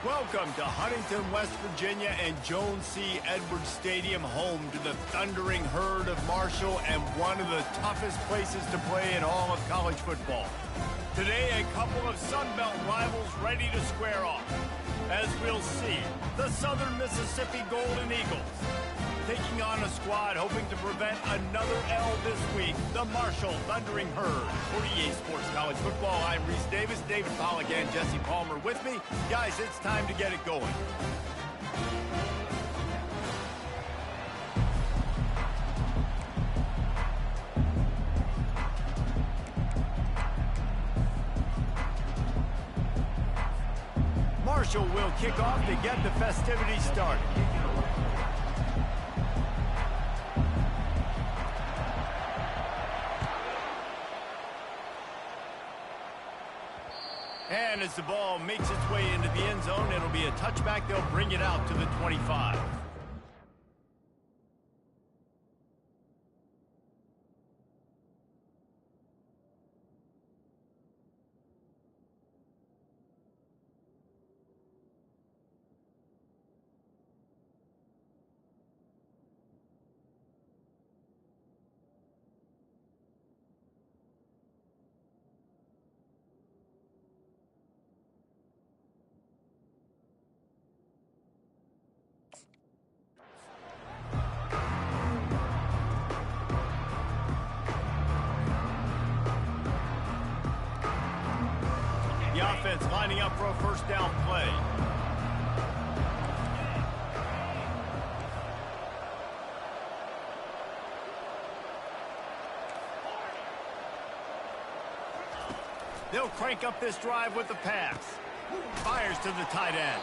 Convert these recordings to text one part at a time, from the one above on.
Welcome to Huntington, West Virginia and Joan C. Edwards Stadium, home to the Thundering Herd of Marshall and one of the toughest places to play in all of college football. Today, a couple of Sun Belt rivals ready to square off. As we'll see, the Southern Mississippi Golden Eagles taking on a squad hoping to prevent another L this week, the Marshall Thundering Herd. For EA Sports College Football, I'm Reese Davis, David Pollack, and Jesse Palmer with me. Guys, it's time to get it going. Marshall will kick off to get the festivities started. And as the ball makes its way into the end zone, it'll be a touchback. They'll bring it out to the 25. The offense lining up for a first down play. They'll crank up this drive with the pass. Fires to the tight end.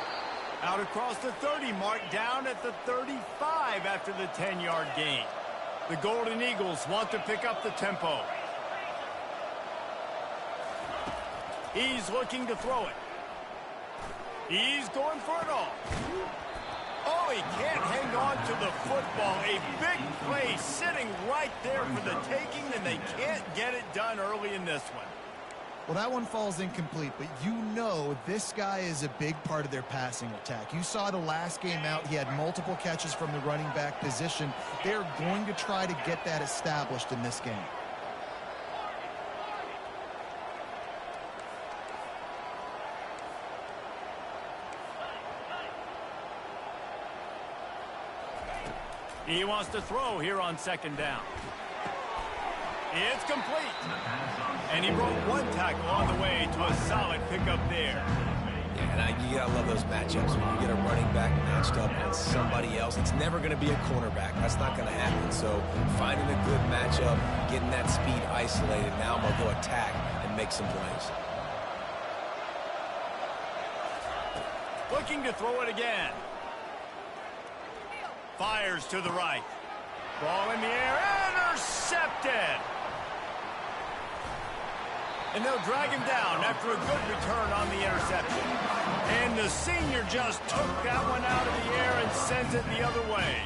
Out across the 30 mark, down at the 35 after the 10-yard gain. The Golden Eagles want to pick up the tempo. He's looking to throw it. He's going for it all. Oh, he can't hang on to the football. A big play sitting right there for the taking, and they can't get it done early in this one. Well, that one falls incomplete, but you know this guy is a big part of their passing attack. You saw the last game out, he had multiple catches from the running back position. They're going to try to get that established in this game. He wants to throw here on second down. It's complete. And he broke one tackle on the way to a solid pickup there. Yeah, and you gotta love those matchups. When you get a running back matched up on somebody else, it's never gonna be a cornerback. That's not gonna happen. So finding a good matchup, getting that speed isolated, now I'm gonna go attack and make some plays. Looking to throw it again. Fires to the right. Ball in the air, intercepted. And they'll drag him down after a good return on the interception. And the senior just took that one out of the air and sends it the other way.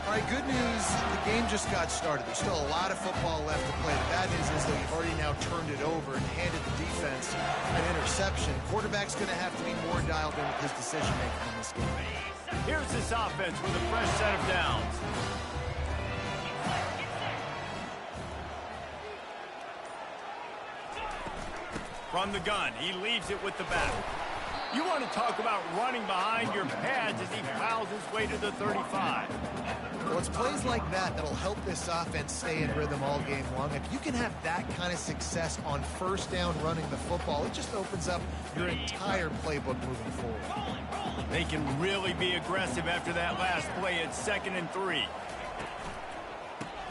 All right, good news, the game just got started. There's still a lot of football left to play. The bad news is that you've already now turned it over and handed the defense an interception. Quarterback's going to have to be more dialed in with his decision-making in this game. Here's this offense with a fresh set of downs. From the gun, he leaves it with the back. You want to talk about running behind your pads as he plows his way to the 35. Well, it's plays like that that'll help this offense stay in rhythm all game long. If you can have that kind of success on first down running the football, it just opens up your entire playbook moving forward. They can really be aggressive after that last play at 2nd and 3.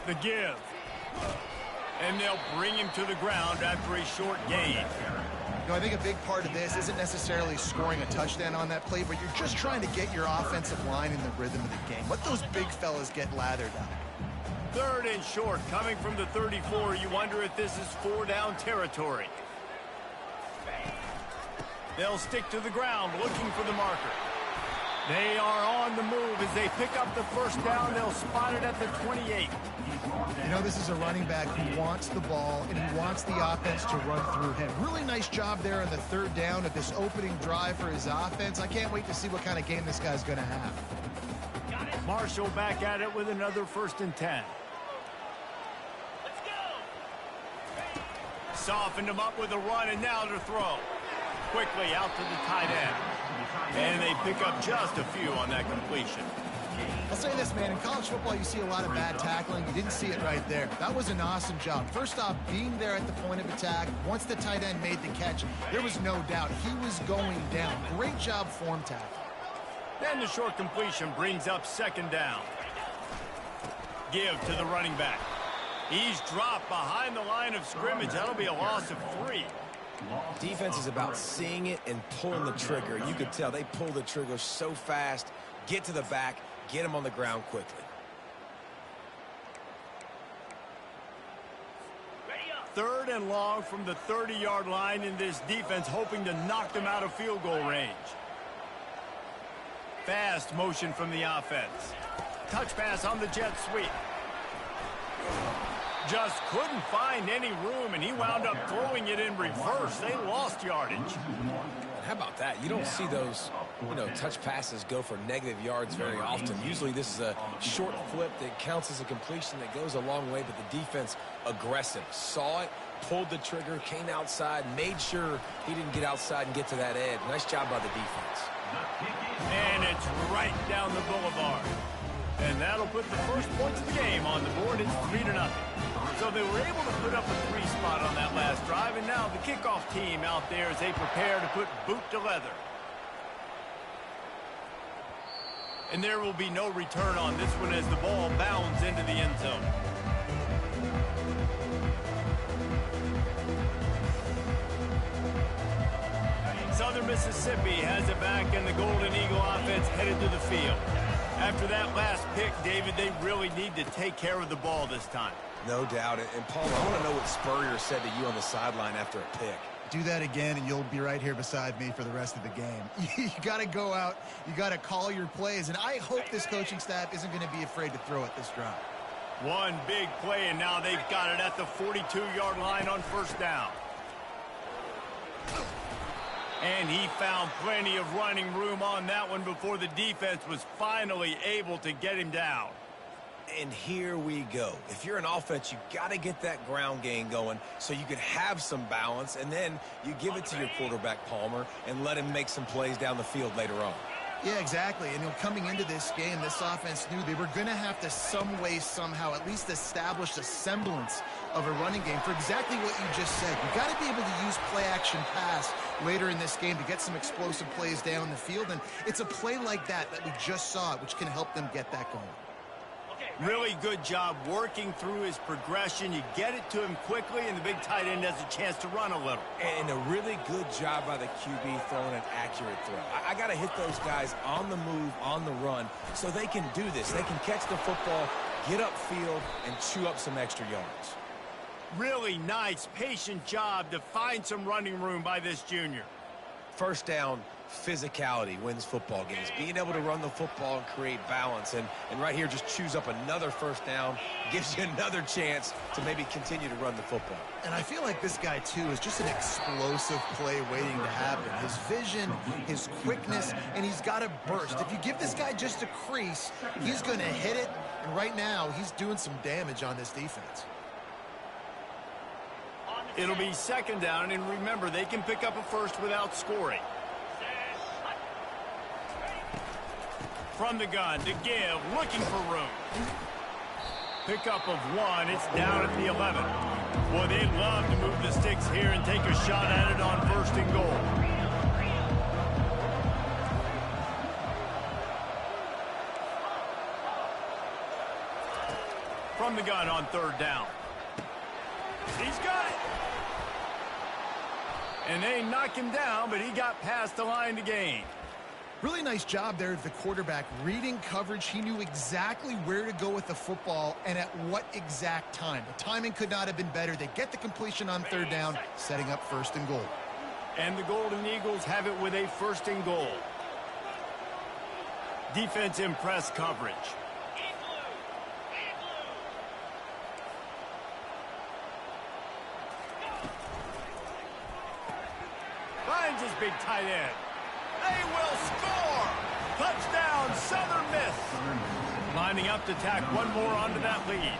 The give. And they'll bring him to the ground after a short gain. You know, I think a big part of this isn't necessarily scoring a touchdown on that play, but you're just trying to get your offensive line in the rhythm of the game. Let those big fellas get lathered up. 3rd and short, coming from the 34. You wonder if this is 4-down territory. They'll stick to the ground, looking for the marker. They are on the move. As they pick up the first down, they'll spot it at the 28. You know, this is a running back who wants the ball, and he wants the offense to run through him. Really nice job there on the third down of this opening drive for his offense. I can't wait to see what kind of game this guy's going to have. Marshall back at it with another 1st and 10. Softened him up with a run, and now to throw. Quickly out to the tight end. And they pick up just a few on that completion. I'll say this, man. In college football, you see a lot of bad tackling. You didn't see it right there. That was an awesome job. First off, being there at the point of attack. Once the tight end made the catch, there was no doubt he was going down. Great job form tackle. Then the short completion brings up 2nd down. Give to the running back. He's dropped behind the line of scrimmage. That'll be a loss of 3. Defense is about seeing it and pulling the trigger. You could tell they pull the trigger so fast, get to the back, get him on the ground quickly. 3rd and long from the 30-yard line, in this defense hoping to knock them out of field goal range. Fast motion from the offense. Touch pass on the jet sweep. Just couldn't find any room, and he wound up throwing it in reverse. They lost yardage. How about that? You don't see those, touch passes go for negative yards very often. Usually this is a short flip that counts as a completion that goes a long way, but the defense aggressive. Saw it, pulled the trigger, came outside, made sure he didn't get outside and get to that edge. Nice job by the defense. And it's right down the boulevard. And that'll put the first points of the game on the board. It's 3-0. So they were able to put up a 3 spot on that last drive, and now the kickoff team out there as they prepare to put boot to leather. And there will be no return on this one as the ball bounds into the end zone. Southern Mississippi has it back, and the Golden Eagle offense headed to the field. After that last pick, David, they really need to take care of the ball this time. No doubt. And Paul, I want to know what Spurrier said to you on the sideline after a pick. Do that again, and you'll be right here beside me for the rest of the game. You got to go out. You got to call your plays, and I hope this coaching staff isn't going to be afraid to throw it this drive. One big play, and now they've got it at the 42-yard line on 1st down. And he found plenty of running room on that one before the defense was finally able to get him down. And here we go. If you're an offense, you got to get that ground game going so you can have some balance, and then you give it to your quarterback, Palmer, and let him make some plays down the field later on. Yeah, exactly. And coming into this game, this offense knew they were going to have to some way, somehow, at least establish a semblance of a running game for exactly what you just said. You got to be able to use play-action pass later in this game to get some explosive plays down the field, and it's a play like that we just saw, which can help them get that going. Really good job working through his progression. You get it to him quickly, and the big tight end has a chance to run a little. And a really good job by the QB throwing an accurate throw. I got to hit those guys on the move, on the run, so they can do this. They can catch the football, get upfield, and chew up some extra yards. Really nice, patient job to find some running room by this junior. 1st down, physicality wins football games. Being able to run the football and create balance. And right here, just choose up another 1st down, gives you another chance to maybe continue to run the football. And I feel like this guy, too, is just an explosive play waiting to happen. His vision, his quickness, and he's got a burst. If you give this guy just a crease, he's going to hit it. And right now, he's doing some damage on this defense. It'll be 2nd down, and remember, they can pick up a first without scoring. From the gun to give, looking for room. Pickup of 1, it's down at the 11. Boy, they'd love to move the sticks here and take a shot at it on 1st and goal. From the gun on 3rd down. He's got it. And they knock him down, but he got past the line to gain. Really nice job there of the quarterback. Reading coverage, he knew exactly where to go with the football and at what exact time. The timing could not have been better. They get the completion on 3rd down, setting up 1st and goal. And the Golden Eagles have it with a 1st and goal. Defense in press coverage. Finds his big tight end. They will score! Touchdown, Southern Miss. Lining up to tack one more onto that lead.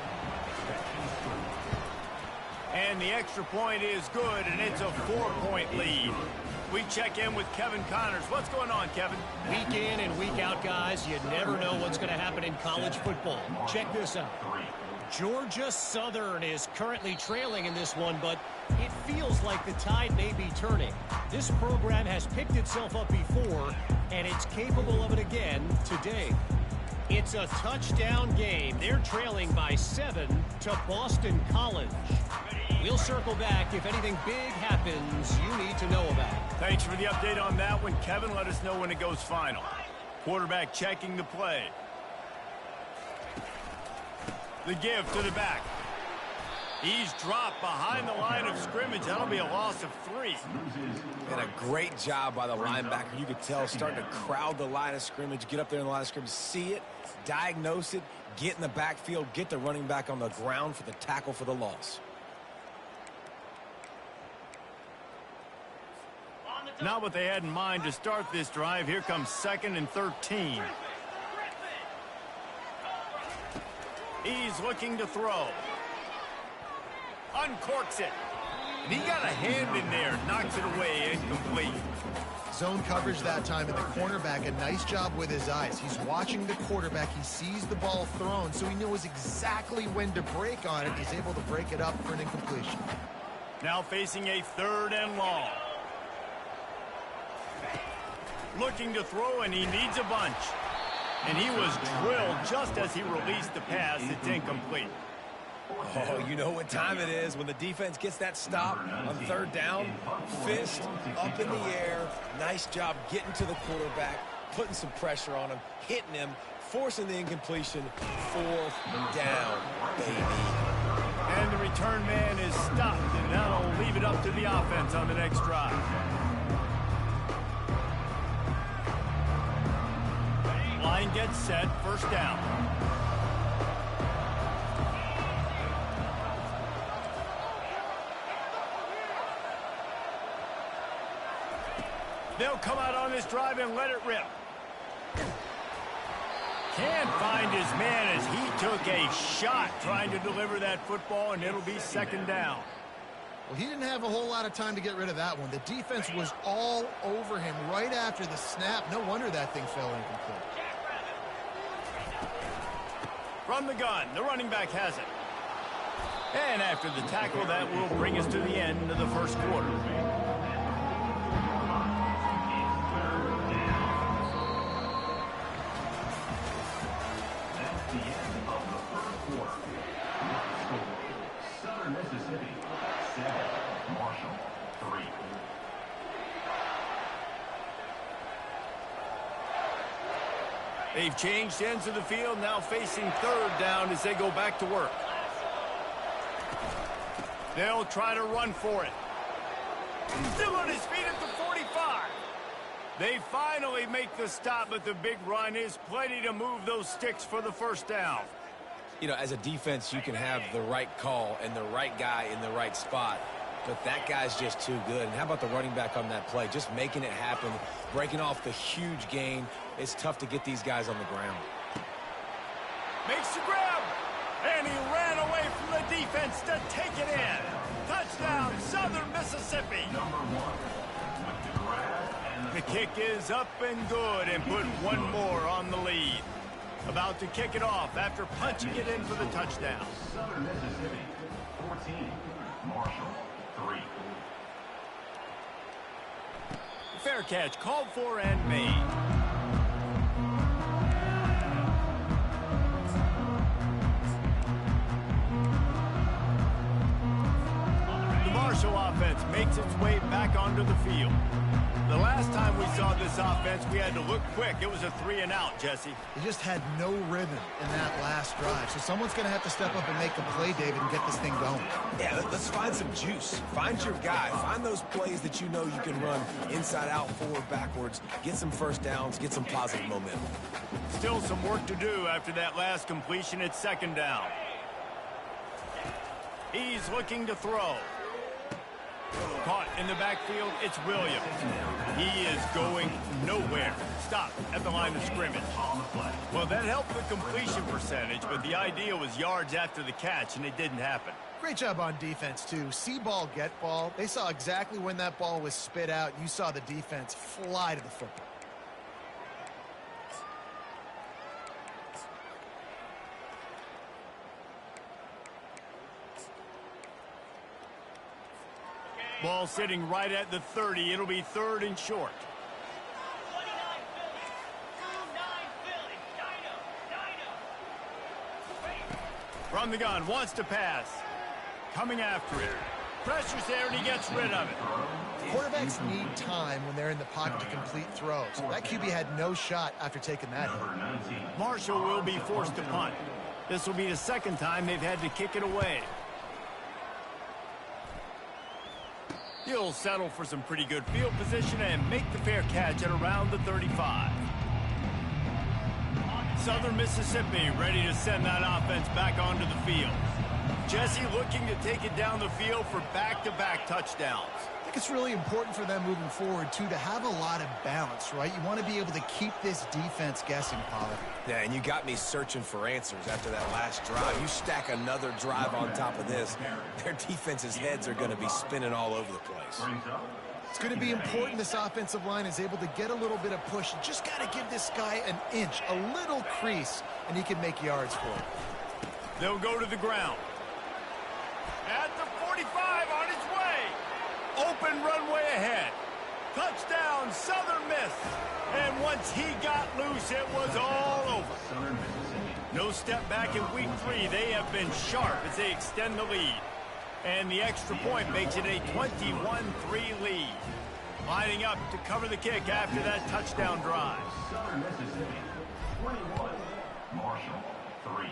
And the extra point is good, and it's a 4-point lead. We check in with Kevin Connors. What's going on, Kevin? Week in and week out, guys, you never know what's going to happen in college football. Check this out. Georgia Southern is currently trailing in this one, but it feels like the tide may be turning. This program has picked itself up before, and it's capable of it again today. It's a touchdown game. They're trailing by 7 to Boston College. We'll circle back if anything big happens you need to know about. Thanks for the update on that one, Kevin. Let us know when it goes final. Quarterback checking the play. The give to the back. He's dropped behind the line of scrimmage. That'll be a loss of 3. And a great job by the linebacker. You could tell starting to crowd the line of scrimmage, get up there in the line of scrimmage, see it, diagnose it, get in the backfield, get the running back on the ground for the tackle for the loss. Not what they had in mind to start this drive. Here comes 2nd and 13. He's looking to throw. Uncorks it. And he got a hand in there. Knocks it away. Incomplete. Zone coverage that time, and the cornerback, a nice job with his eyes. He's watching the quarterback. He sees the ball thrown, so he knows exactly when to break on it. He's able to break it up for an incompletion. Now facing a 3rd and long. Looking to throw, and he needs a bunch. And he was drilled just as he released the pass. It's incomplete. Oh, you know what time it is when the defense gets that stop on 3rd down. Fist up in the air. Nice job getting to the quarterback, putting some pressure on him, hitting him, forcing the incompletion. 4th down, baby. And the return man is stopped, and that'll leave it up to the offense on the next drive. Line gets set, 1st down. They'll come out on this drive and let it rip. Can't find his man as he took a shot trying to deliver that football, and it'll be 2nd down. Well, he didn't have a whole lot of time to get rid of that one. The defense was all over him right after the snap. No wonder that thing fell incomplete. From the gun, the running back has it. And after the tackle, that will bring us to the end of the 1st quarter. That's the end of the 1st quarter. Southern Mississippi 7, Marshall 3. They've changed ends of the field, now facing 3rd down as they go back to work. They'll try to run for it. Still on his feet at the 45. They finally make the stop, but the big run is plenty to move those sticks for the 1st down. You know, as a defense, you can have the right call and the right guy in the right spot, but that guy's just too good. And how about the running back on that play? Just making it happen, breaking off the huge gain. It's tough to get these guys on the ground. Makes the grab, and he ran away from the defense to take it in. Touchdown, Southern Mississippi. The kick is up and good, and put one more on the lead. About to kick it off after punching it in for the touchdown. Southern Mississippi 14, Marshall 3. Fair catch called for and made. The Marshall offense makes its way back onto the field. The last time we saw this offense, we had to look quick. It was a 3-and-out, Jesse. They just had no rhythm in that last drive. So someone's going to have to step up and make a play, David, and get this thing going. Yeah, let's find some juice. Find your guy. Find those plays that you know you can run inside out, forward, backwards. Get some first downs. Get some positive momentum. Still some work to do after that last completion at 2nd down. He's looking to throw. Caught in the backfield, it's Williams. He is going nowhere. Stop at the line of scrimmage. Well, that helped the completion percentage, but the idea was yards after the catch, and it didn't happen. Great job on defense, too. See ball, get ball. They saw exactly when that ball was spit out. You saw the defense fly to the football. Ball sitting right at the 30. It'll be 3rd and short. From the gun, wants to pass. Coming after it. Pressure's there, and he gets rid of it. Quarterbacks need time when they're in the pocket to complete throws. That QB had no shot after taking that hit. Marshall will be forced to punt. This will be the 2nd time they've had to kick it away. He'll settle for some pretty good field position and make the fair catch at around the 35. Southern Mississippi ready to send that offense back onto the field. Jesse looking to take it down the field for back-to-back touchdowns. I think it's really important for them moving forward, too, to have a lot of balance, right? You want to be able to keep this defense guessing, Pollard. Yeah, and you got me searching for answers after that last drive. You stack another drive on top of this, their defense's heads are going to be spinning all over the place. It's going to be important this offensive line is able to get a little bit of push. You just got to give this guy an inch, a little crease, and he can make yards for it. They'll go to the ground. At the 45, on his way. Open runway ahead. Touchdown, Southern Miss. And once he got loose, it was all over. No step back in week 3. They have been sharp as they extend the lead. And the extra point makes it a 21-3 lead. Lining up to cover the kick after that touchdown drive. Southern Mississippi, 21. Marshall, 3.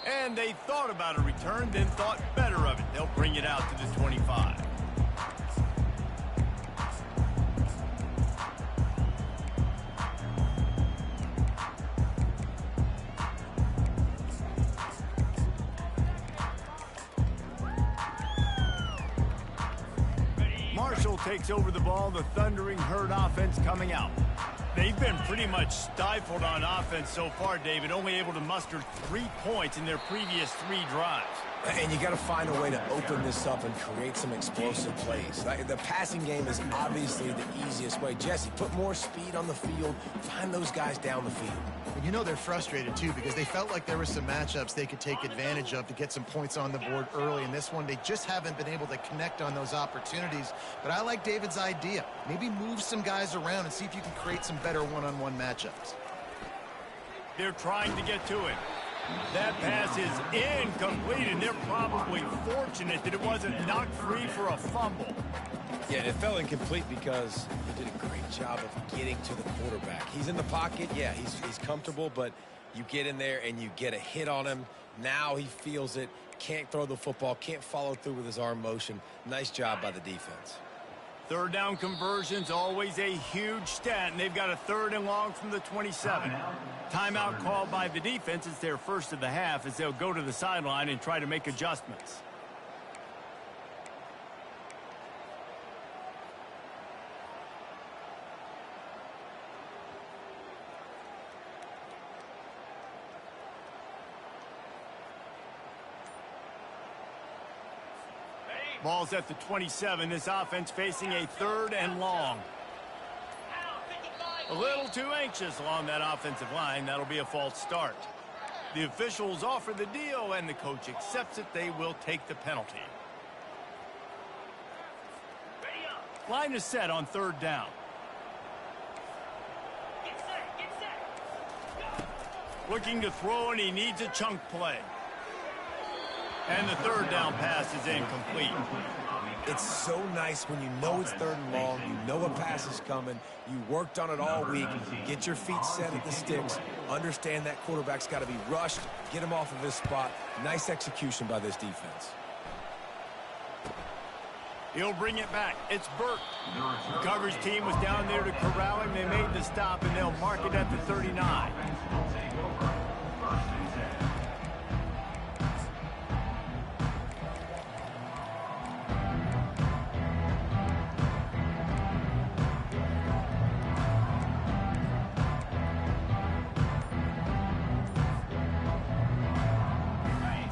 And they thought about a return, then thought better of it. They'll bring it out to the 25. Marshall takes over the ball, the Thundering Herd offense coming out. They've been pretty much stifled on offense so far, David, only able to muster 3 points in their previous 3 drives. And you got to find a way to open this up and create some explosive plays. The passing game is obviously the easiest way. Jesse, put more speed on the field. Find those guys down the field. And you know they're frustrated, too, because they felt like there were some matchups they could take advantage of to get some points on the board early. In this one, they just haven't been able to connect on those opportunities. But I like David's idea. Maybe move some guys around and see if you can create some better one-on-one matchups. They're trying to get to it. That pass is incomplete, and they're probably fortunate that it wasn't knocked free for a fumble. Yeah, it fell incomplete because he did a great job of getting to the quarterback. He's in the pocket. Yeah, he's comfortable, but you get in there and you get a hit on him. Now he feels it, can't throw the football, can't follow through with his arm motion. Nice job by the defense. 3rd down conversions, always a huge stat, and they've got a 3rd and long from the 27. Timeout called by the defense. It's their first of the half as they'll go to the sideline and try to make adjustments. Ball's at the 27. This offense facing a 3rd and long. A little too anxious along that offensive line. That'll be a false start. The officials offer the deal, and the coach accepts it. They will take the penalty. Line is set on 3rd down. Looking to throw, and he needs a chunk play. And the 3rd down pass is incomplete. It's so nice when you know it's 3rd and long, you know a pass is coming, you worked on it all week, get your feet set at the sticks, understand that quarterback's got to be rushed, get him off of his spot. Nice execution by this defense. He'll bring it back. It's Burt. The coverage team was down there to corral him. They made the stop, and they'll mark it at the 39.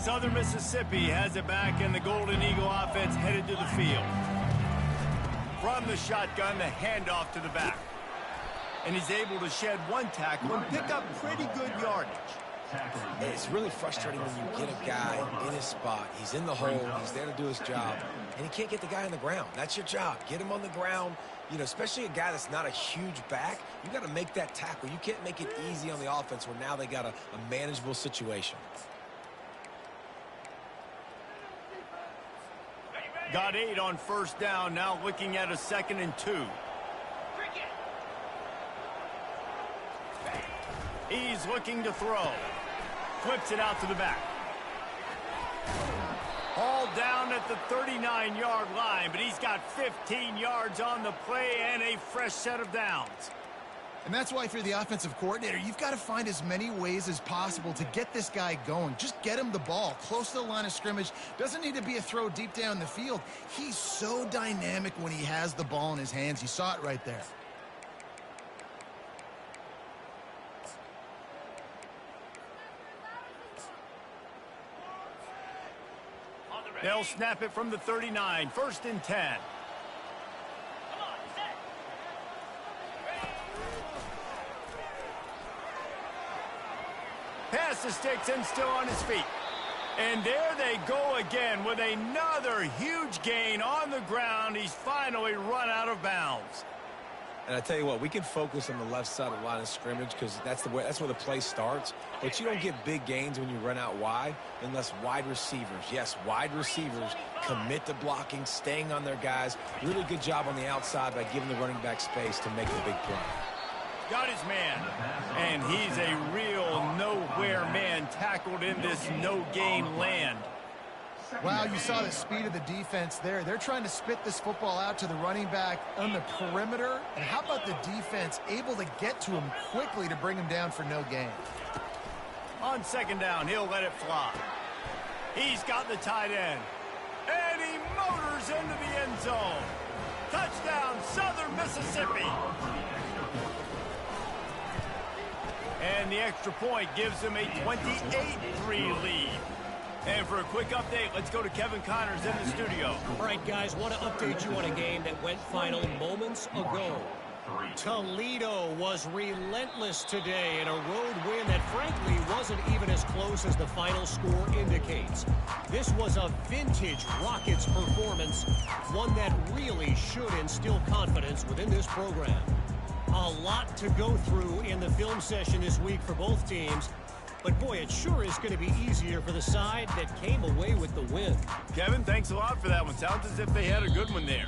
Southern Mississippi has it back, and the Golden Eagle offense headed to the field. From the shotgun, the handoff to the back. And he's able to shed one tackle and pick up pretty good yardage. It's really frustrating when you get a guy in his spot. He's in the hole. He's there to do his job. And he can't get the guy on the ground. That's your job. Get him on the ground. You know, especially a guy that's not a huge back. You got to make that tackle. You can't make it easy on the offense where now they got a manageable situation. Got 8 on 1st down, now looking at a 2nd and 2. He's looking to throw. Flips it out to the back. All down at the 39-yard line, but he's got 15 yards on the play and a fresh set of downs. And that's why if you're the offensive coordinator, you've got to find as many ways as possible to get this guy going. Just get him the ball close to the line of scrimmage. Doesn't need to be a throw deep down the field. He's so dynamic when he has the ball in his hands. You saw it right there. They'll snap it from the 39, 1st and 10. Pass the sticks and still on his feet. And there they go again with another huge gain on the ground. He's finally run out of bounds. And I tell you what, we can focus on the left side of the line of scrimmage because that's where the play starts. But you don't get big gains when you run out wide unless wide receivers, yes, wide receivers commit to blocking, staying on their guys. Really good job on the outside by giving the running back space to make the big play. Got his man, and he's a real nowhere man tackled in this no-gain land. Wow, you saw the speed of the defense there. They're trying to spit this football out to the running back on the perimeter. And how about the defense able to get to him quickly to bring him down for no gain? On 2nd down, he'll let it fly. He's got the tight end, and he motors into the end zone. Touchdown, Southern Mississippi. And the extra point gives him a 28-3 lead. And for a quick update, let's go to Kevin Connors in the studio. All right, guys, want to update you on a game that went final moments ago. Toledo was relentless today in a road win that, frankly, wasn't even as close as the final score indicates. This was a vintage Rockets performance, one that really should instill confidence within this program. A lot to go through in the film session this week for both teams. But, boy, it sure is going to be easier for the side that came away with the win. Kevin, thanks a lot for that one. Sounds as if they had a good one there.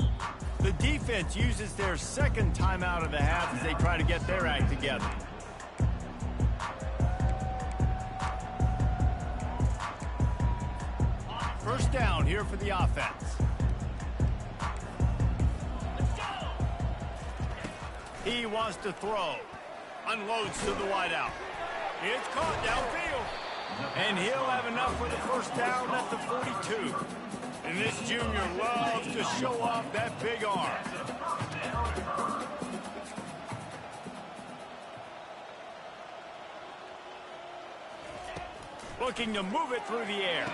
The defense uses their 2nd timeout of the half as they try to get their act together. First down here for the offense. He wants to throw. Unloads to the wideout. It's caught downfield. And he'll have enough for the first down at the 42. And this junior loves to show off that big arm. Looking to move it through the air.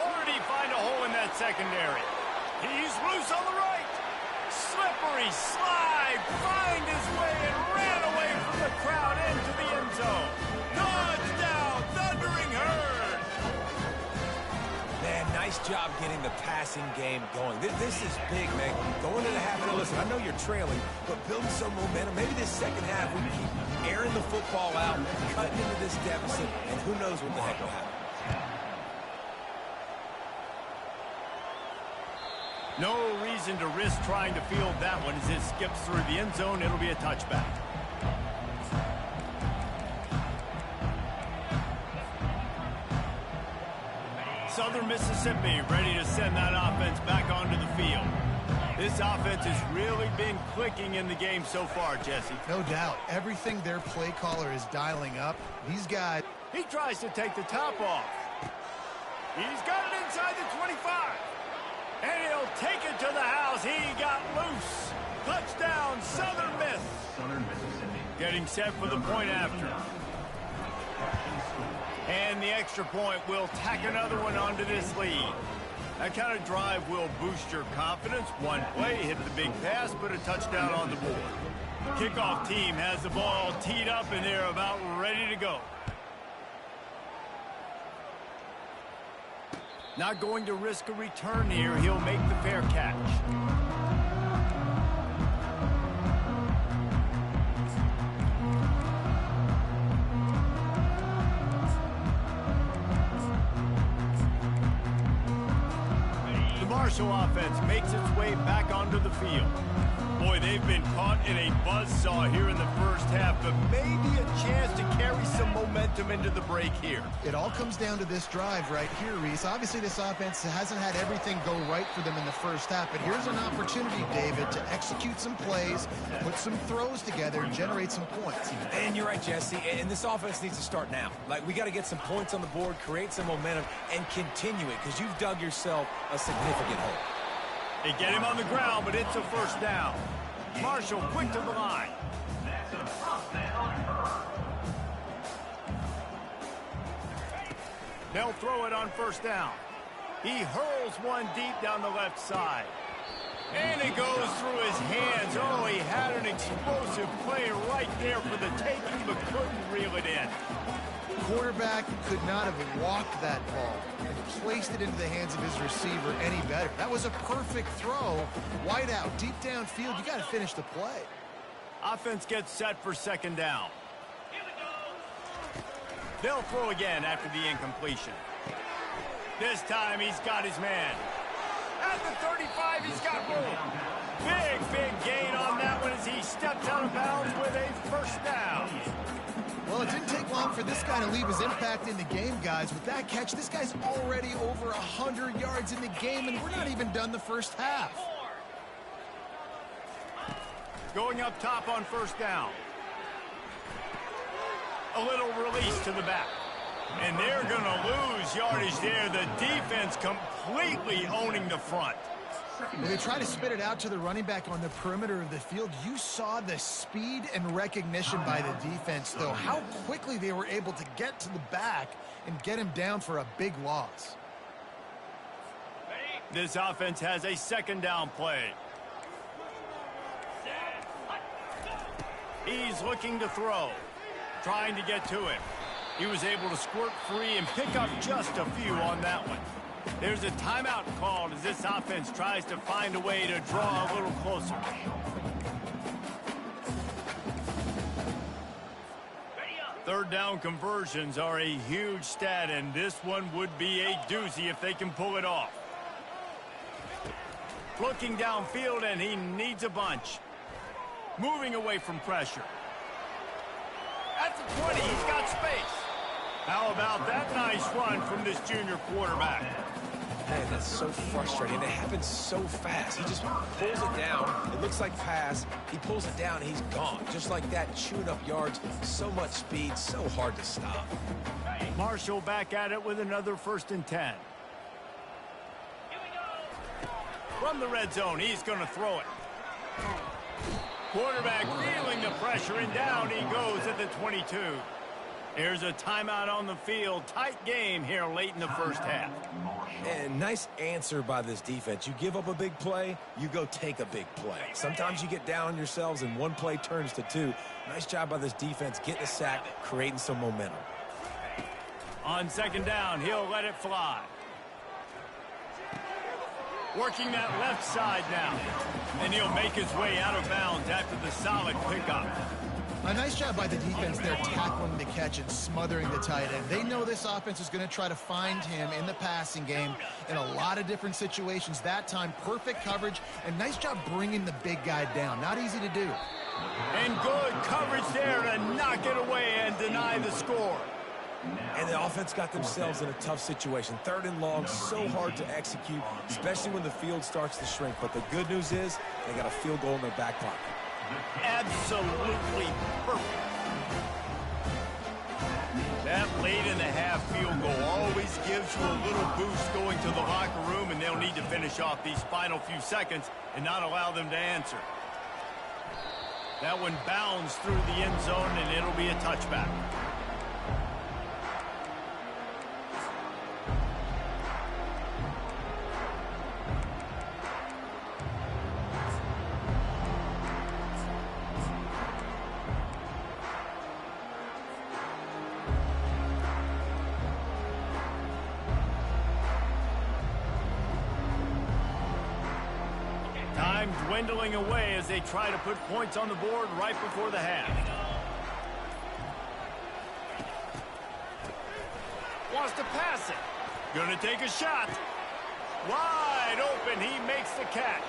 Already find a hole in that secondary. He's loose on the right. Slippery slide, find his way and ran away from the crowd into the end zone. Touchdown, Thundering Herd. Man, nice job getting the passing game going. This is big, man. Going into half, now listen, I know you're trailing, but building some momentum. Maybe this 2nd half we keep airing the football out, cutting into this deficit, and who knows what the heck will happen. No reason to risk trying to field that one as it skips through the end zone. It'll be a touchback. Southern Mississippi ready to send that offense back onto the field. This offense has really been clicking in the game so far, Jesse. No doubt. Everything their play caller is dialing up. These guys... He tries to take the top off. He's got it inside the 25. And he'll take it to the house. He got loose. Touchdown, Southern Miss. Southern Mississippi. Getting set for the point after. And the extra point will tack another one onto this lead. That kind of drive will boost your confidence. One play, hit the big pass, put a touchdown on the board. Kickoff team has the ball teed up, and they're about ready to go. Not going to risk a return here. He'll make the fair catch. The Marshall offense makes its way back onto the field. Boy, they've been caught in a buzzsaw here in the first half, but maybe a chance to carry some momentum into the break here. It all comes down to this drive right here, Reese. Obviously, this offense hasn't had everything go right for them in the first half, but here's an opportunity, David, to execute some plays, put some throws together, and generate some points. And you're right, Jesse, and this offense needs to start now. Like, we got to get some points on the board, create some momentum, and continue it, because you've dug yourself a significant hole. They get him on the ground, but it's a first down. Marshall quick to the line. They'll throw it on first down. He hurls one deep down the left side. And it goes through his hands. Oh, he had an explosive play right there for the taking, but couldn't reel it in. Quarterback could not have walked that ball and placed it into the hands of his receiver any better. That was a perfect throw. Wide out, deep downfield. You got to finish the play. Offense gets set for second down. They'll throw again after the incompletion. This time he's got his man. At the 35, he's got room. Big gain on that one as he steps out of bounds with a first down. Well, it didn't take long for this guy to leave his impact in the game, guys. With that catch, this guy's already over 100 yards in the game, and we're not even done the first half. Going up top on first down. A little release to the back. And they're going to lose yardage there. The defense completely owning the front. When they try to spit it out to the running back on the perimeter of the field, you saw the speed and recognition by the defense, though. How quickly they were able to get to the back and get him down for a big loss. This offense has a second down play. He's looking to throw, trying to get to it. He was able to squirt free and pick up just a few on that one. There's a timeout called as this offense tries to find a way to draw a little closer. Third down conversions are a huge stat, and this one would be a doozy if they can pull it off. Looking downfield, and he needs a bunch. Moving away from pressure. At the 20, he's got space. How about that nice run from this junior quarterback? Man, that's so frustrating. It happens so fast. He just pulls it down. It looks like pass. He pulls it down, and he's gone. Just like that, chewing up yards. So much speed, so hard to stop. Marshall back at it with another 1st and 10. From the red zone, he's going to throw it. Quarterback feeling the pressure, and down he goes at the 22. Here's a timeout on the field. Tight game here late in the first half. And nice answer by this defense. You give up a big play, you go take a big play. Sometimes you get down on yourselves and one play turns to two. Nice job by this defense getting a sack, creating some momentum. On second down, he'll let it fly. Working that left side now. And he'll make his way out of bounds after the solid pickup. A nice job by the defense there, tackling the catch and smothering the tight end. They know this offense is going to try to find him in the passing game in a lot of different situations. That time, perfect coverage, and nice job bringing the big guy down. Not easy to do. And good coverage there to knock it away and deny the score. And the offense got themselves in a tough situation. 3rd and long, so hard to execute, especially when the field starts to shrink. But the good news is they got a field goal in their back pocket. Absolutely perfect. That late in the half field goal always gives you a little boost going to the locker room, and they'll need to finish off these final few seconds and not allow them to answer. That one bounds through the end zone, and it'll be a touchback. Time dwindling away as they try to put points on the board right before the half. Wants to pass it. Gonna take a shot. Wide open, he makes the catch.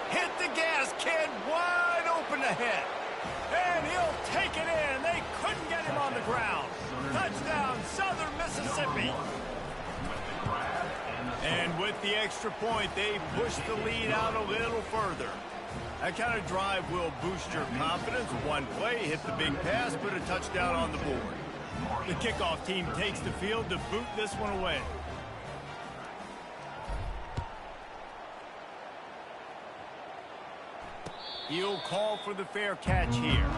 Hit the gas, kid, wide open ahead. And he'll take it in. They couldn't get him on the ground. Touchdown, Southern Mississippi. And with the extra point, they push the lead out a little further. That kind of drive will boost your confidence. One play, hit the big pass, put a touchdown on the board. The kickoff team takes the field to boot this one away. He'll call for the fair catch here.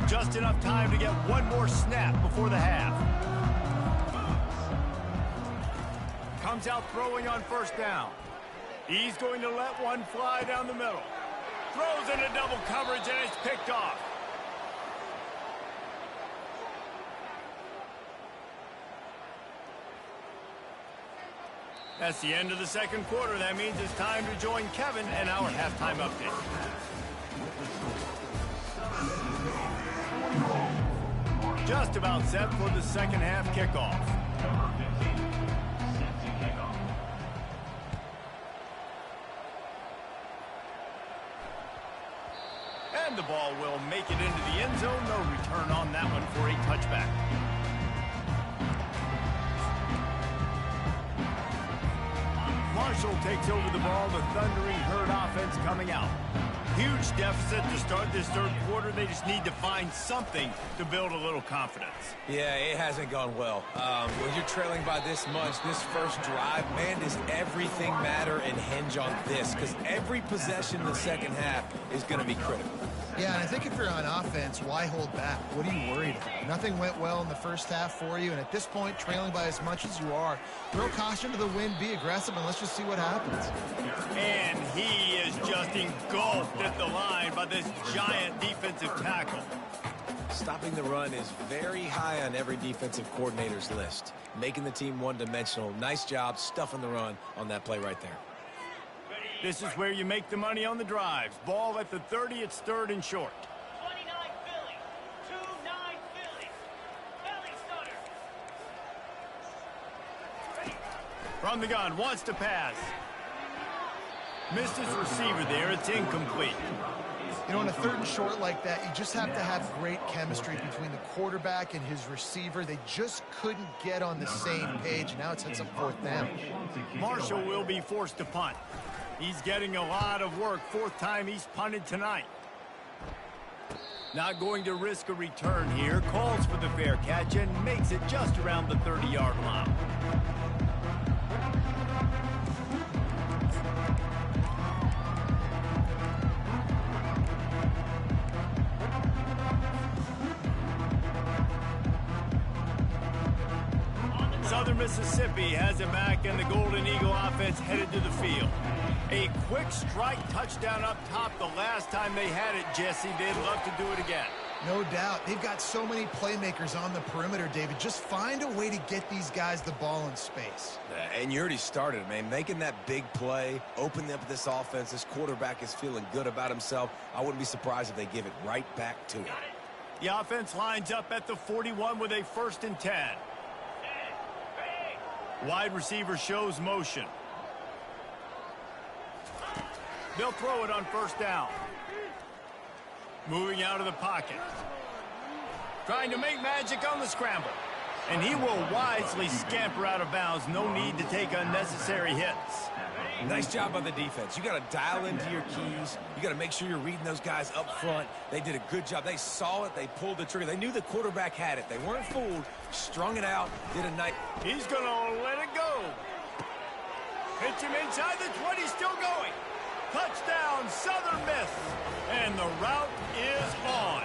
Just enough time to get one more snap before the half. Comes out throwing on first down. He's going to let one fly down the middle. Throws into double coverage and it's picked off. That's the end of the second quarter. That means it's time to join Kevin and our halftime update. Just about set for the second half kickoff. And the ball will make it into the end zone. No return on that one for a touchback. Marshall takes over the ball. The Thundering Herd offense coming out. Huge deficit to start this third quarter. They just need to find something to build a little confidence. Yeah, it hasn't gone well. When you're trailing by this much, this first drive, man, does everything matter and hinge on this? Because every possession in the second half is going to be critical. Yeah, and I think if you're on offense, why hold back? What are you worried about? Nothing went well in the first half for you, and at this point, trailing by as much as you are, throw caution to the wind, be aggressive, and let's just see what happens. And he is just engulfed at the line by this giant defensive tackle. Stopping the run is very high on every defensive coordinator's list. Making the team one-dimensional. Nice job stuffing the run on that play right there. This is where you make the money on the drives. Ball at the 30, it's third and short. 29 Philly, 2-9 Philly. Philly starter. From the gun, wants to pass. Missed his receiver there, it's incomplete. You know, in a third and short like that, you just have to have great chemistry between the quarterback and his receiver. They just couldn't get on the same page. Now it sets up fourth down. Marshall will be forced to punt. He's getting a lot of work. Fourth time he's punted tonight. Not going to risk a return here. Calls for the fair catch and makes it just around the 30-yard line. Southern Mississippi has it back, and the Golden Eagle offense headed to the field. A quick strike touchdown up top the last time they had it, Jesse. They'd love to do it again. No doubt. They've got so many playmakers on the perimeter, David. Just find a way to get these guys the ball in space. And you already started, man. Making that big play, opening up this offense. This quarterback is feeling good about himself. I wouldn't be surprised if they give it right back to him. The offense lines up at the 41 with a 1st and 10. Wide receiver shows motion. They'll throw it on 1st down. Moving out of the pocket. Trying to make magic on the scramble. And he will wisely scamper out of bounds. No need to take unnecessary hits. Nice job by the defense. You got to dial into your keys. You got to make sure you're reading those guys up front. They did a good job. They saw it. They pulled the trigger. They knew the quarterback had it. They weren't fooled. Strung it out. Did a nice... He's going to let it go. Pitch him inside the 20. Still going. Touchdown, Southern Miss. And the route is on.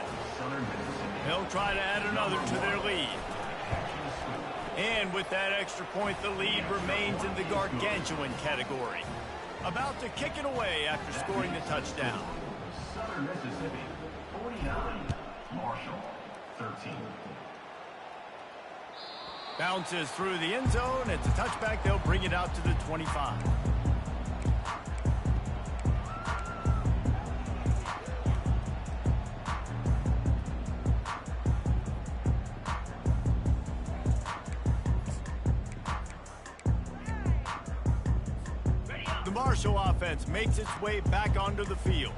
They'll try to add another to their lead. And with that extra point, the lead remains in the gargantuan category. About to kick it away after scoring the touchdown. Southern Mississippi, 49. Marshall, 13. Bounces through the end zone. It's a touchback. They'll bring it out to the 25. Marshall offense makes its way back onto the field.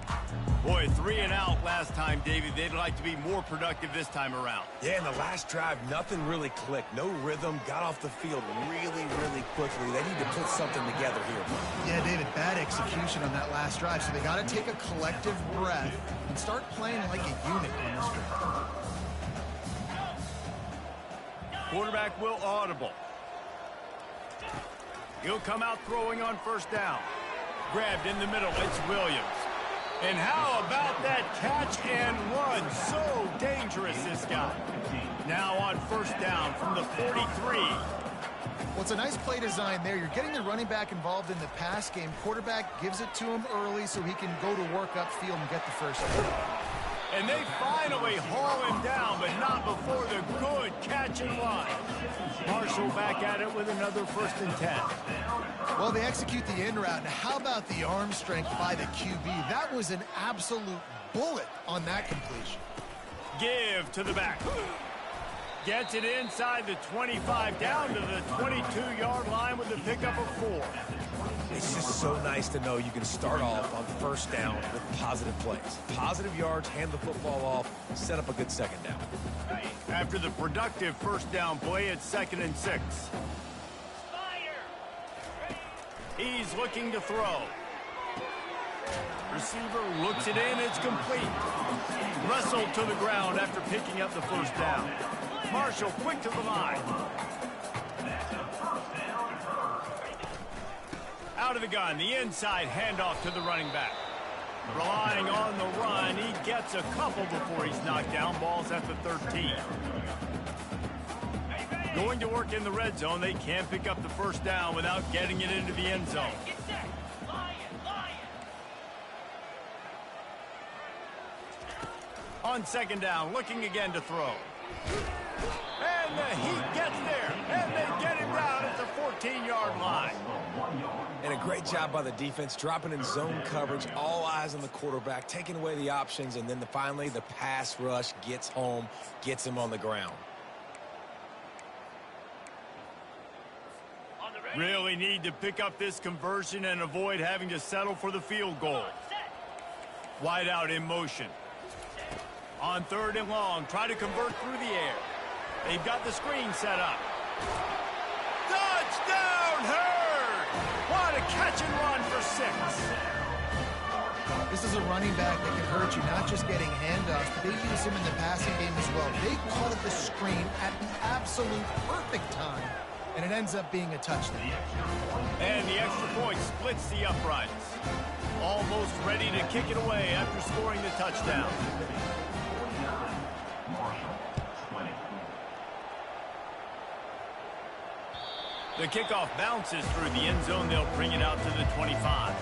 Boy, 3 and out last time, David. They'd like to be more productive this time around. Yeah, in the last drive, nothing really clicked. No rhythm. Got off the field really, really quickly. They need to put something together here. Yeah, David, bad execution on that last drive. So they got to take a collective breath and start playing like a unit on this drive. Quarterback will audible. He'll come out throwing on 1st down. Grabbed in the middle, it's Williams. And how about that catch and run? So dangerous, this guy. Now on 1st down from the 43. Well, it's a nice play design there. You're getting the running back involved in the pass game. Quarterback gives it to him early so he can go to work upfield and get the 1st down. And they finally haul him down, but not before the good catch and run. Marshall back at it with another 1st and 10. Well, they execute the in route. Now, how about the arm strength by the QB? That was an absolute bullet on that completion. Give to the back. Gets it inside the 25, down to the 22-yard line with the pickup of 4. It's just so nice to know you can start off on 1st down with positive plays. Positive yards, hand the football off, set up a good 2nd down. After the productive 1st down play, it's 2nd and 6. He's looking to throw. Receiver looks it in, it's complete. Wrestled to the ground after picking up the 1st down. Marshall quick to the line. Out of the gun, the inside handoff to the running back. Relying on the run, he gets a couple before he's knocked down. Ball's at the 13. Going to work in the red zone, they can't pick up the 1st down without getting it into the end zone. On 2nd down, looking again to throw. And the Heat gets there, and they get him down at the 14-yard line. And a great job by the defense, dropping in zone coverage, all eyes on the quarterback, taking away the options, and then finally the pass rush gets home, gets him on the ground. Really need to pick up this conversion and avoid having to settle for the field goal. Wide out in motion. On 3rd and long, try to convert through the air. They've got the screen set up. Touchdown, Hurd! What a catch and run for 6. This is a running back that can hurt you, not just getting handoffs, but they use him in the passing game as well. They call it the screen at the absolute perfect time, and it ends up being a touchdown. And the extra point splits the uprights. Almost ready to kick it away after scoring the touchdown. The kickoff bounces through the end zone. They'll bring it out to the 25.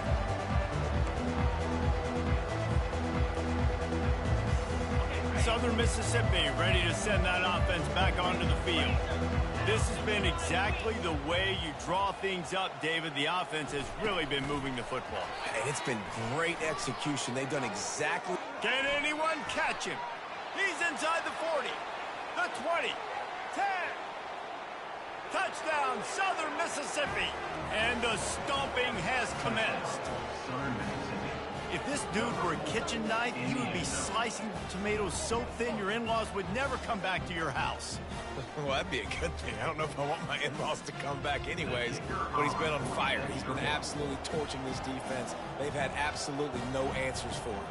Southern Mississippi ready to send that offense back onto the field. This has been exactly the way you draw things up, David. The offense has really been moving the football. And it's been great execution. They've done exactly... Can anyone catch him? He's inside the 40, the 20, 10. Touchdown, Southern Mississippi. And the stomping has commenced. If this dude were a kitchen knife, he would be slicing tomatoes so thin your in-laws would never come back to your house. Well, that'd be a good thing. I don't know if I want my in-laws to come back anyways, but he's been on fire. He's been absolutely torching this defense. They've had absolutely no answers for him.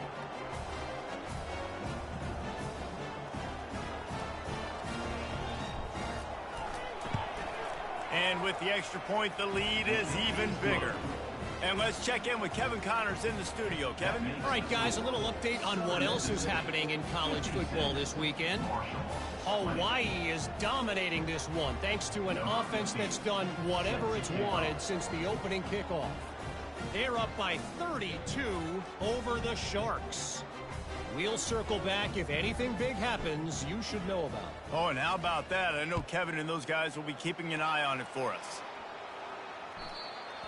And with the extra point, the lead is even bigger. And let's check in with Kevin Connors in the studio. Kevin? All right, guys, a little update on what else is happening in college football this weekend. Hawaii is dominating this one thanks to an offense that's done whatever it's wanted since the opening kickoff. They're up by 32 over the Sharks. We'll circle back. If anything big happens, you should know about it. Oh, and how about that? I know Kevin and those guys will be keeping an eye on it for us.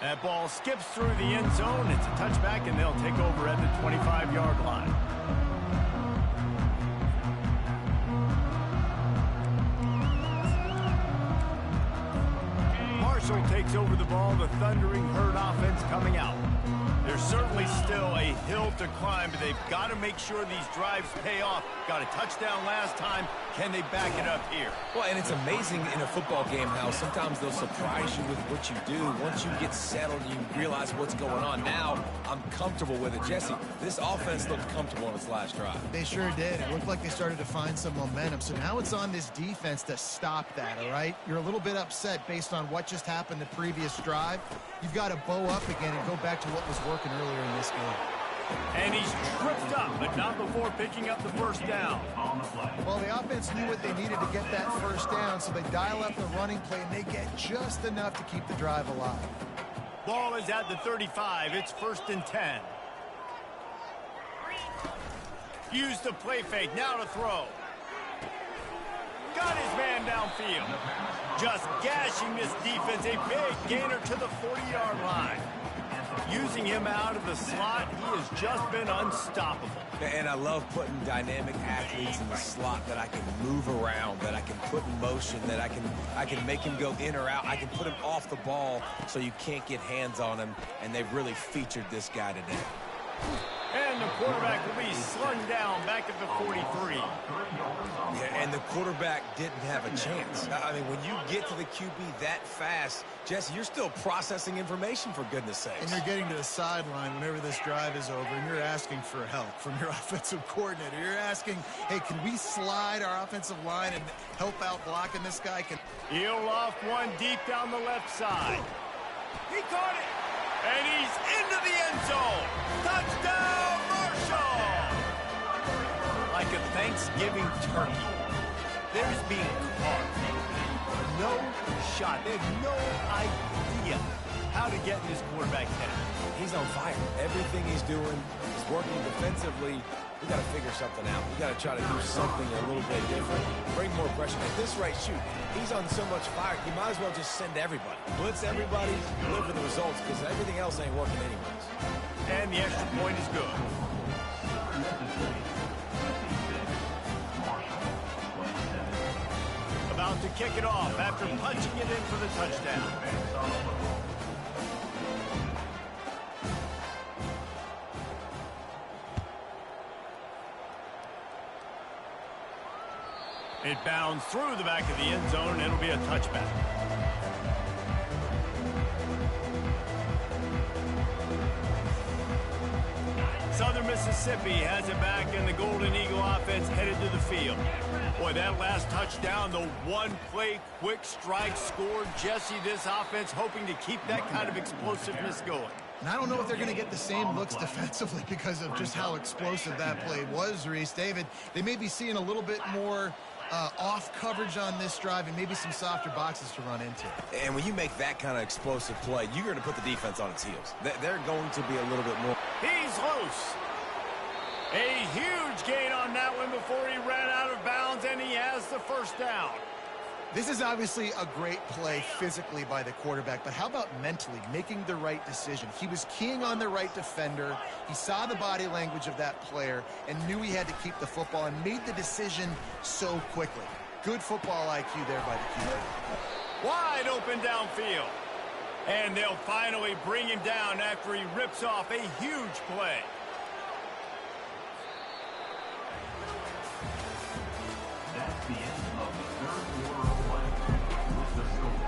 That ball skips through the end zone. It's a touchback, and they'll take over at the 25-yard line. Marshall takes over the ball. The Thundering Herd offense coming out. There's certainly still a hill to climb, but they've got to make sure these drives pay off. Got a touchdown last time. Can they back it up here? Well, and it's amazing in a football game how sometimes they'll surprise you with what you do. Once you get settled, you realize what's going on. Now, I'm comfortable with it. Jesse, this offense looked comfortable on its last drive. They sure did. It looked like they started to find some momentum. So now it's on this defense to stop that, all right? You're a little bit upset based on what just happened the previous drive. You've got to bow up again and go back to what was working earlier in this game. And he's tripped up, but not before picking up the first down. Well, the offense knew what they needed to get that first down, so they dial up the running play, and they get just enough to keep the drive alive. Ball is at the 35. It's 1st and 10. Use the play fake. Now to throw. Got his man downfield. Just gashing this defense. A big gainer to the 40-yard line. Using him out of the slot, he has just been unstoppable. And I love putting dynamic athletes in the slot that I can move around, that I can put in motion, that I can make him go in or out. I can put him off the ball so you can't get hands on him, and they've really featured this guy today. And the quarterback will be slung down back at the 43. Yeah, and the quarterback didn't have a chance. I mean, when you get to the QB that fast, Jesse, you're still processing information, for goodness sakes. And you're getting to the sideline whenever this drive is over, and you're asking for help from your offensive coordinator. You're asking, hey, can we slide our offensive line and help out blocking this guy? He'll loft one deep down the left side. He caught it. And he's into the end zone. Touchdown, Marshall! Like a Thanksgiving turkey. There's being caught. No shot. They have no idea how to get in this quarterback's head. He's on fire. Everything he's doing is working defensively. We got to figure something out. We got to try to do something a little bit different. Bring more pressure. At this rate, shoot, he's on so much fire, you might as well just send everybody. Blitz everybody, deliver the results, because everything else ain't working anyways. And the extra point is good. About to kick it off after punching it in for the touchdown. It bounds through the back of the end zone, and it'll be a touchback. Southern Mississippi has it back, and the Golden Eagle offense headed to the field. Boy, that last touchdown, the one-play quick strike scored. Jesse, this offense hoping to keep that kind of explosiveness going. And I don't know if they're going to get the same looks defensively because of just how explosive that play was, Reese. David, they may be seeing a little bit more off coverage on this drive and maybe some softer boxes to run into. And when you make that kind of explosive play, you're going to put the defense on its heels. They're going to be a little bit more. He's loose. A huge gain on that one before he ran out of bounds, and he has the first down. This is obviously a great play physically by the quarterback, but how about mentally making the right decision? He was keying on the right defender. He saw the body language of that player and knew he had to keep the football and made the decision so quickly. Good football IQ there by the QB. Wide open downfield. And they'll finally bring him down after he rips off a huge play. That's the end of the third quarter of play. With the score,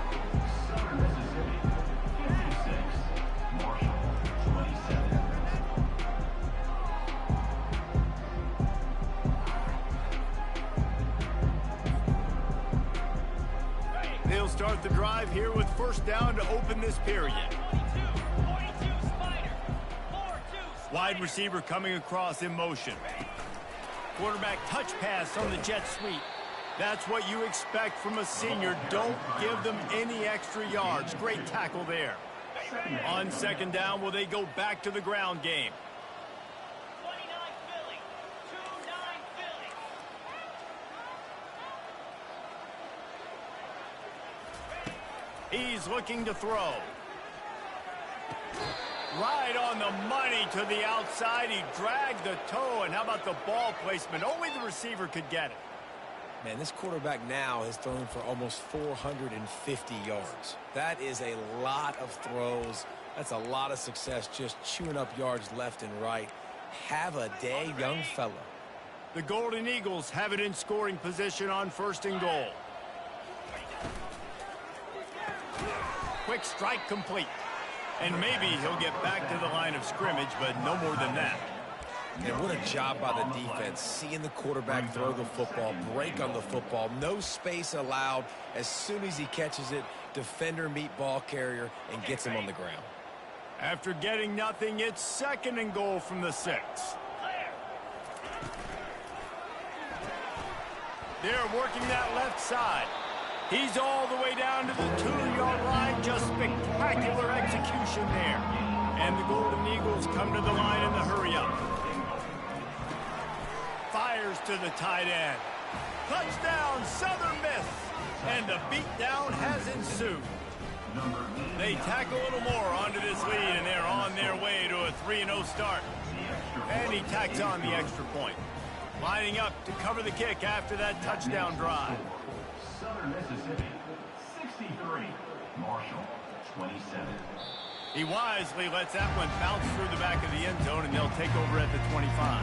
Southern Mississippi 56, Marshall 27. They'll start the drive here with first down to open this period. 42 Spider. 4-2 Wide receiver coming across in motion. Quarterback touch pass on the jet sweep. That's what you expect from a senior. Don't give them any extra yards. Great tackle there. On second down, will they go back to the ground game? 29 Philly. 2-9 Philly. He's looking to throw. Right on the money to the outside. He dragged the toe, and how about the ball placement? Only the receiver could get it. Man, this quarterback now has thrown for almost 450 yards. That is a lot of throws. That's a lot of success just chewing up yards left and right. Have a day, young fella. The Golden Eagles have it in scoring position on first and goal. Quick strike complete. And maybe he'll get back to the line of scrimmage, but no more than that. And what a job by the defense, seeing the quarterback throw the football, break on the football, no space allowed. As soon as he catches it, defender meet ball carrier and gets him on the ground. After getting nothing, it's second and goal from the 6. They're working that left side. He's all the way down to the 2-yard line. Just spectacular execution there. And the Golden Eagles come to the line in the hurry-up. Fires to the tight end. Touchdown, Southern Miss. And the beatdown has ensued. They tack a little more onto this lead, and they're on their way to a 3-0 start. And he tacks on the extra point. Lining up to cover the kick after that touchdown drive. Southern Mississippi 63, Marshall 27. He wisely lets that one bounce through the back of the end zone, and they'll take over at the 25.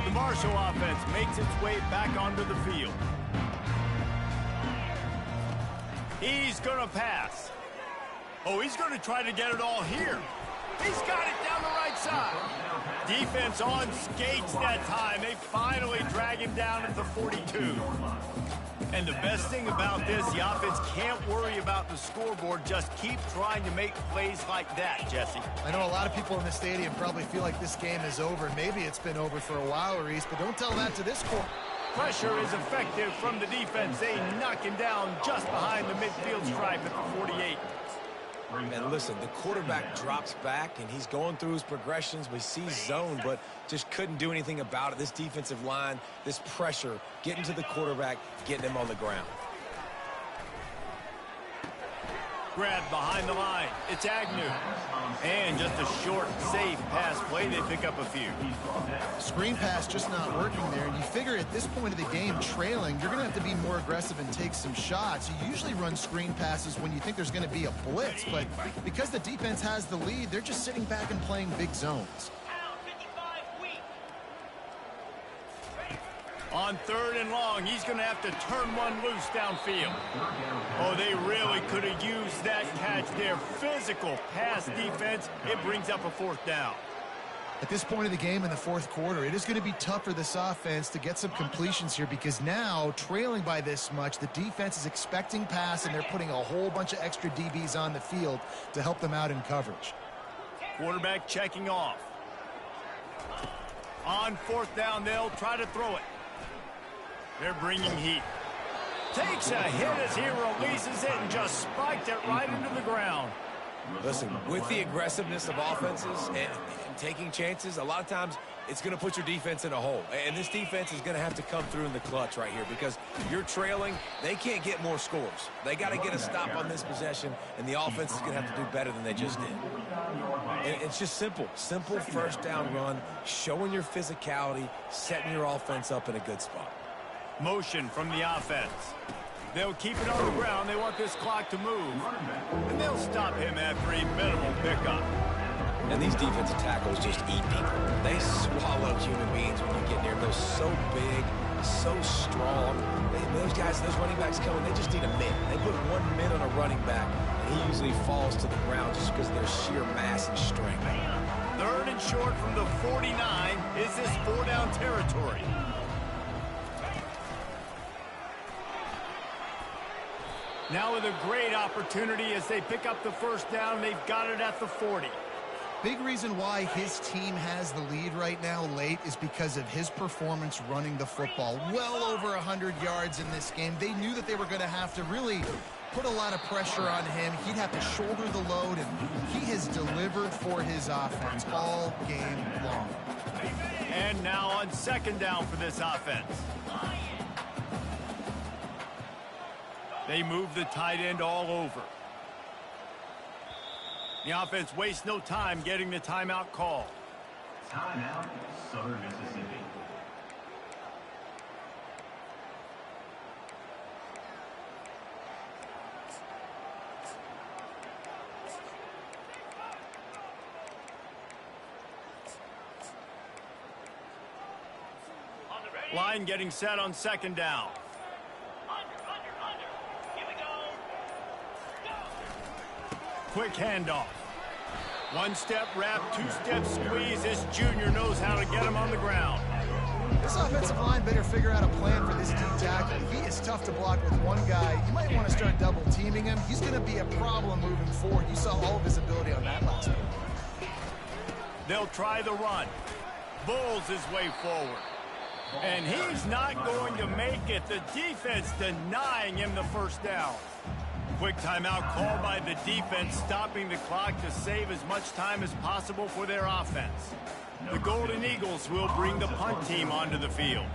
The Marshall offense makes its way back onto the field. He's going to pass. Oh, he's going to try to get it all here. He's got it down the right side. Defense on skates that time. They finally drag him down at the 42. And the best thing about this, the offense can't worry about the scoreboard. Just keep trying to make plays like that, Jesse. I know a lot of people in the stadium probably feel like this game is over. Maybe it's been over for a while, Reese, but don't tell that to this court. Pressure is effective from the defense. They knock him down just behind the midfield stripe at the 48. And listen, the quarterback drops back, and he's going through his progressions. We see zone, but just couldn't do anything about it. This defensive line, this pressure, getting to the quarterback, getting him on the ground. Grabbed behind the line. It's Agnew. And just a short, safe pass play. They pick up a few. Screen pass just not working there. And you figure at this point of the game, trailing, you're going to have to be more aggressive and take some shots. You usually run screen passes when you think there's going to be a blitz. But because the defense has the lead, they're just sitting back and playing big zones. On third and long, he's going to have to turn one loose downfield. Oh, they really could have used that catch there. Physical pass defense. It brings up a fourth down. At this point of the game in the fourth quarter, it is going to be tough for this offense to get some completions here because now, trailing by this much, the defense is expecting pass, and they're putting a whole bunch of extra DBs on the field to help them out in coverage. Quarterback checking off. On fourth down, they'll try to throw it. They're bringing heat. Takes a hit as he releases it and just spiked it right into the ground. Listen, with the aggressiveness of offenses and taking chances, a lot of times it's going to put your defense in a hole. And this defense is going to have to come through in the clutch right here because you're trailing. They can't get more scores. They got to get a stop on this possession, and the offense is going to have to do better than they just did. And it's just simple. Simple first down run, showing your physicality, setting your offense up in a good spot. Motion from the offense. They'll keep it on the ground. They want this clock to move. And they'll stop him after a minimal pickup. And these defensive tackles just eat people. They swallow human beings when you get near them. They're so big, so strong. Those guys, those running backs coming, they just need a mid. They put 1 mid on a running back, and he usually falls to the ground just because of their sheer mass and strength. 3rd and short from the 49. Is this 4-down territory? Now with a great opportunity as they pick up the first down. They've got it at the 40. Big reason why his team has the lead right now late is because of his performance running the football. Well over 100 yards in this game. They knew that they were going to have to really put a lot of pressure on him. He'd have to shoulder the load, and he has delivered for his offense all game long. And now on 2nd down for this offense. They move the tight end all over. The offense wastes no time getting the timeout call. Timeout, Southern Mississippi. Line getting set on 2nd down. Quick handoff. 1-step wrap, 2-step squeeze. This junior knows how to get him on the ground. This offensive line better figure out a plan for this D tackle. He is tough to block with one guy. You might want to start double teaming him. He's going to be a problem moving forward. You saw all of his ability on that last one. They'll try the run. Bulls his way forward. And he's not going to make it. The defense denying him the first down. Quick timeout called by the defense, stopping the clock to save as much time as possible for their offense. The Golden Eagles will bring the punt team onto the field.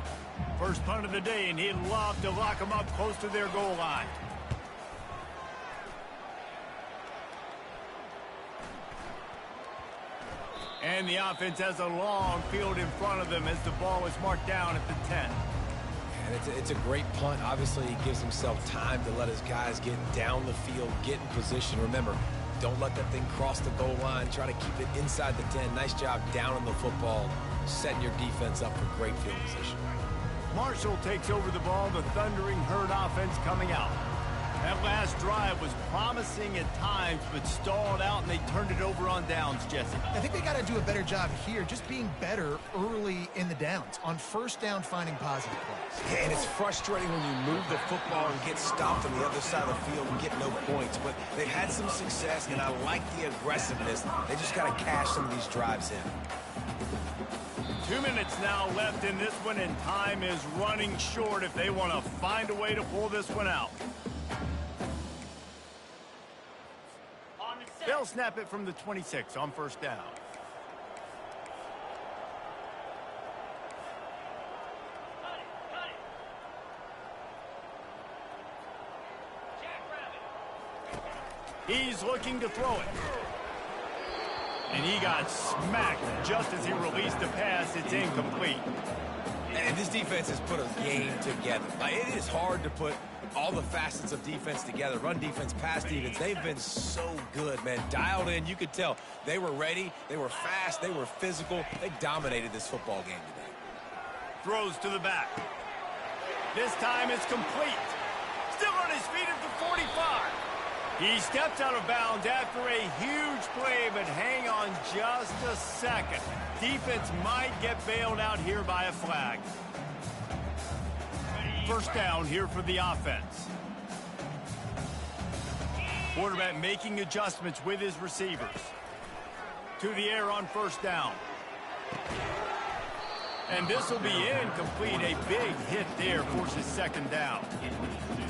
First punt of the day, and he'd love to lock them up close to their goal line. And the offense has a long field in front of them as the ball is marked down at the 10. And it's a great punt. Obviously, he gives himself time to let his guys get down the field, get in position. Remember, don't let that thing cross the goal line. Try to keep it inside the 10. Nice job down on the football, setting your defense up for great field position. Marshall takes over the ball. The Thundering Herd offense coming out. That last drive was promising at times, but stalled out, and they turned it over on downs, Jesse. I think they got to do a better job here, just being better early in the downs, on first down finding positive plays. And it's frustrating when you move the football and get stopped on the other side of the field and get no points. But they've had some success, and I like the aggressiveness. They just got to cash some of these drives in. 2 minutes now left in this one, and time is running short if they want to find a way to pull this one out. They'll snap it from the 26 on first down. He's looking to throw it. And he got smacked just as he released the pass. It's incomplete. And this defense has put a game together. It is hard to put all the facets of defense together. Run defense, pass defense. They've been so good, man. Dialed in. You could tell they were ready. They were fast. They were physical. They dominated this football game today. Throws to the back. This time it's complete. Still on his feet at the 45. He steps out of bounds after a huge play, but hang on just a second. Defense might get bailed out here by a flag. First down here for the offense. Quarterback making adjustments with his receivers. To the air on first down. And this will be incomplete. A big hit there forces second down.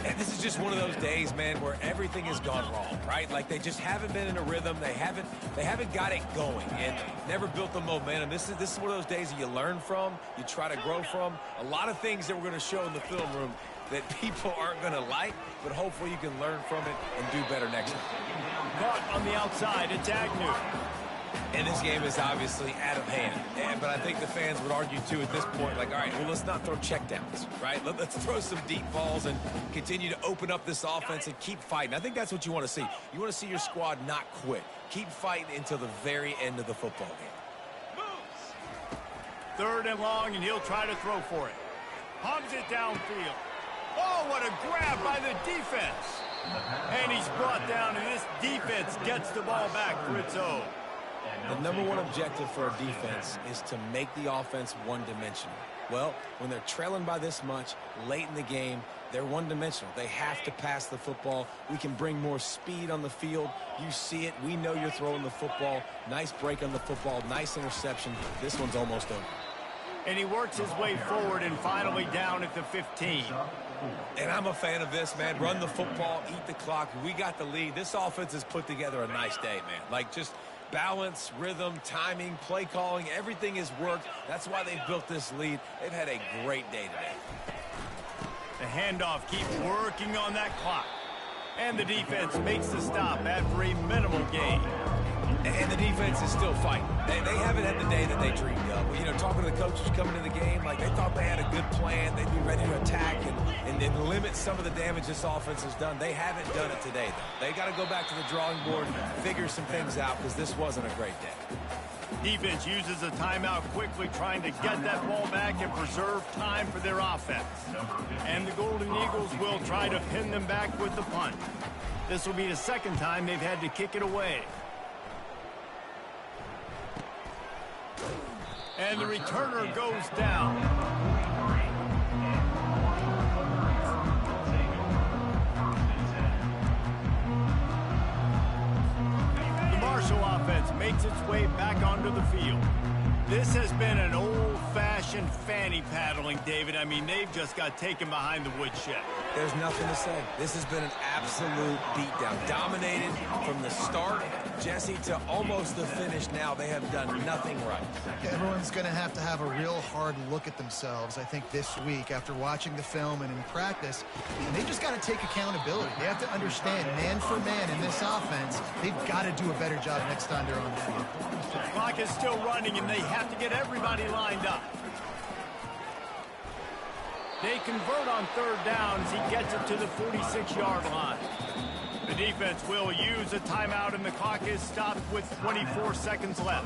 And this is just one of those days, man, where everything has gone wrong, right? Like they just haven't been in a rhythm. They haven't got it going and never built the momentum. This is one of those days that you learn from, you try to grow from. A lot of things that we're going to show in the film room that people aren't going to like, but hopefully you can learn from it and do better next time. Caught on the outside, it's Agnew. And this game is obviously out of hand. But I think the fans would argue, too, at this point, like, all right, well, let's not throw checkdowns, right? Let's throw some deep balls and continue to open up this offense and keep fighting. I think that's what you want to see. You want to see your squad not quit. Keep fighting until the very end of the football game. Third and long, and he'll try to throw for it. Pumps it downfield. Oh, what a grab by the defense. And he's brought down, and this defense gets the ball back for its own. The number one objective for a defense is to make the offense one-dimensional. Well, when they're trailing by this much late in the game, they're one-dimensional. They have to pass the football. We can bring more speed on the field. You see it. We know you're throwing the football. Nice break on the football. Nice interception. This one's almost over. And he works his way forward and finally down at the 15. And I'm a fan of this, man. Run the football, eat the clock. We got the lead. This offense has put together a nice day, man. Like, just balance, rhythm, timing, play calling, everything has worked. That's why they've built this lead. They've had a great day today. The handoff keeps working on that clock. And the defense makes the stop after a minimal gain. And the defense is still fighting. They haven't had the day that they dreamed of. You know, talking to the coaches coming into the game, like they thought they had a good plan. They'd be ready to attack and limit some of the damage this offense has done. They haven't done it today, though. They got to go back to the drawing board, figure some things out, because this wasn't a great day. Defense uses a timeout quickly, trying to get that ball back and preserve time for their offense. And the Golden Eagles will try to pin them back with the punt. This will be the second time they've had to kick it away. And the returner goes down. The Marshall offense makes its way back onto the field. This has been an old-fashioned fanny paddling, David. I mean, they've just got taken behind the woodshed. There's nothing to say. This has been an absolute beatdown. Dominated from the start, Jesse, to almost the finish now. They have done nothing right. Everyone's going to have a real hard look at themselves, I think, this week after watching the film and in practice. And they just got to take accountability. They have to understand, man for man in this offense, they've got to do a better job next time they're on the field. The clock is still running, and they have to get everybody lined up. They convert on third down as he gets it to the 46-yard line. The defense will use a timeout, and the clock is stopped with 24 seconds left.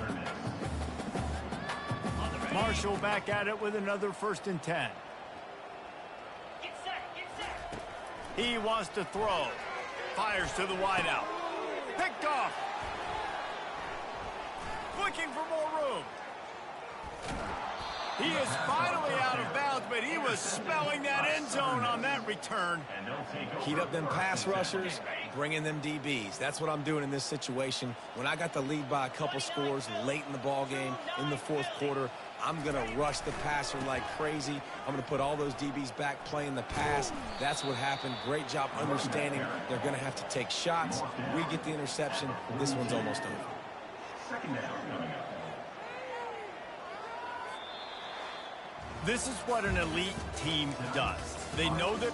Marshall back at it with another 1st and 10. Get set. He wants to throw. Fires to the wideout. Picked off. Looking for more room. He is finally out of bounds, but he was smelling that end zone on that return. Heat up them pass rushers, bring in them DBs. That's what I'm doing in this situation. When I got the lead by a couple scores late in the ball game in the 4th quarter, I'm going to rush the passer like crazy. I'm going to put all those DBs back playing the pass. That's what happened. Great job understanding they're going to have to take shots. We get the interception. This one's almost over. Second down coming up. This is what an elite team does. They know that